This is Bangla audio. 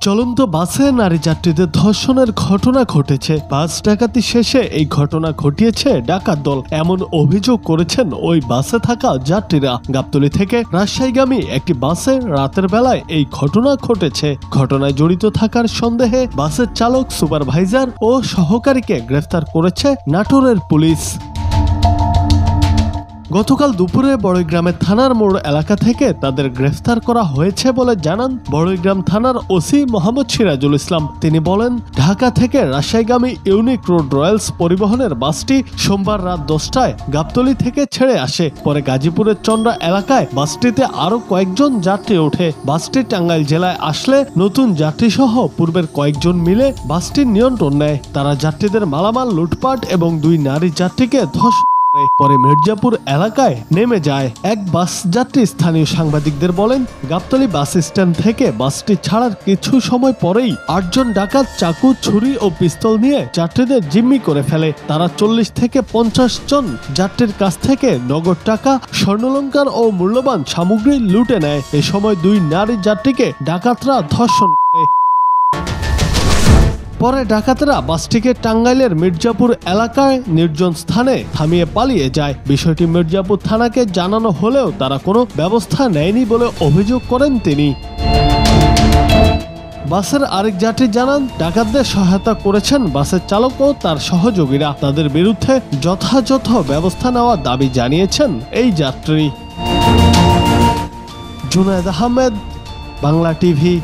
চলন্ত বাসে নারী যাত্রীদের ধর্ষণের ঘটনা ঘটেছে। বাস ডাকাতি শেষে এই ঘটনা ঘটিয়েছে ডাকাত দল, এমন অভিযোগ করেছেন ওই বাসে থাকা যাত্রীরা। গাবতলী থেকে রাজশাহীগামী একটি বাসে রাতের বেলায় এই ঘটনা ঘটেছে। ঘটনায় জড়িত থাকার সন্দেহে বাসের চালক, সুপারভাইজার ও সহকারীকে গ্রেফতার করেছে নাটোরের পুলিশ। গতকাল দুপুরে বড়ইগ্রামের থানার মোড় এলাকা থেকে তাদের গ্রেফতার করা হয়েছে বলে জানান বড়ইগ্রাম থানার ওসি মোহাম্মদ সিরাজুল ইসলাম। তিনি বলেন, ঢাকা থেকে রাজশাহীগামী ইউনিক রোড রয়্যালস পরিবহনের বাসটি সোমবার রাত 10টায় গাবতলী থেকে ছেড়ে আসে। পরে গাজীপুরের চন্দ্রা এলাকায় বাসটিতে আরো কয়েকজন যাত্রী ওঠে। বাসটি টাঙ্গাইল জেলায় আসলে নতুন যাত্রী সহ পূর্বের কয়েকজন মিলে বাসটির নিয়ন্ত্রণ নেয়। তারা যাত্রীদের মালামাল লুটপাট এবং 2 নারী যাত্রীকে ধর্ষণ। পরে মির্জাপুর এলাকায় নেমে যায়। এক বাস যাত্রী স্থানীয় সাংবাদিকদের বলেন, গাবতলী বাস স্ট্যান্ড থেকে বাসটি ছাড়ার কিছু সময় পরেই 8 জন ডাকাত চাকু, ছুরি ও পিস্তল নিয়ে যাত্রীদের জিম্মি করে ফেলে। তারা 40 থেকে 50 জন যাত্রীর কাছ থেকে নগদ টাকা, স্বর্ণালংকার ও মূল্যবান সামগ্রী লুটে নেয়। এ সময় 2 নারী যাত্রীকে ডাকাতরা ধর্ষণ করে। পরে ডাকাতেরা বাসটিকে টাঙ্গাইলের মির্জাপুর এলাকায় নির্জন স্থানে থামিয়ে পালিয়ে যায়। বিষয়টি মির্জাপুর থানাকে জানানো হলেও তারা কোনো ব্যবস্থা নেয়নি বলে অভিযোগ করেন তিনি। বাসের আরেক যাত্রী জানান, ডাকাতদের সহায়তা করেছেন বাসের চালক ও তার সহযোগীরা। তাদের বিরুদ্ধে যথাযথ ব্যবস্থা নেওয়ার দাবি জানিয়েছেন এই যাত্রী। জুনায়েদ আহমেদ, বাংলা টিভি।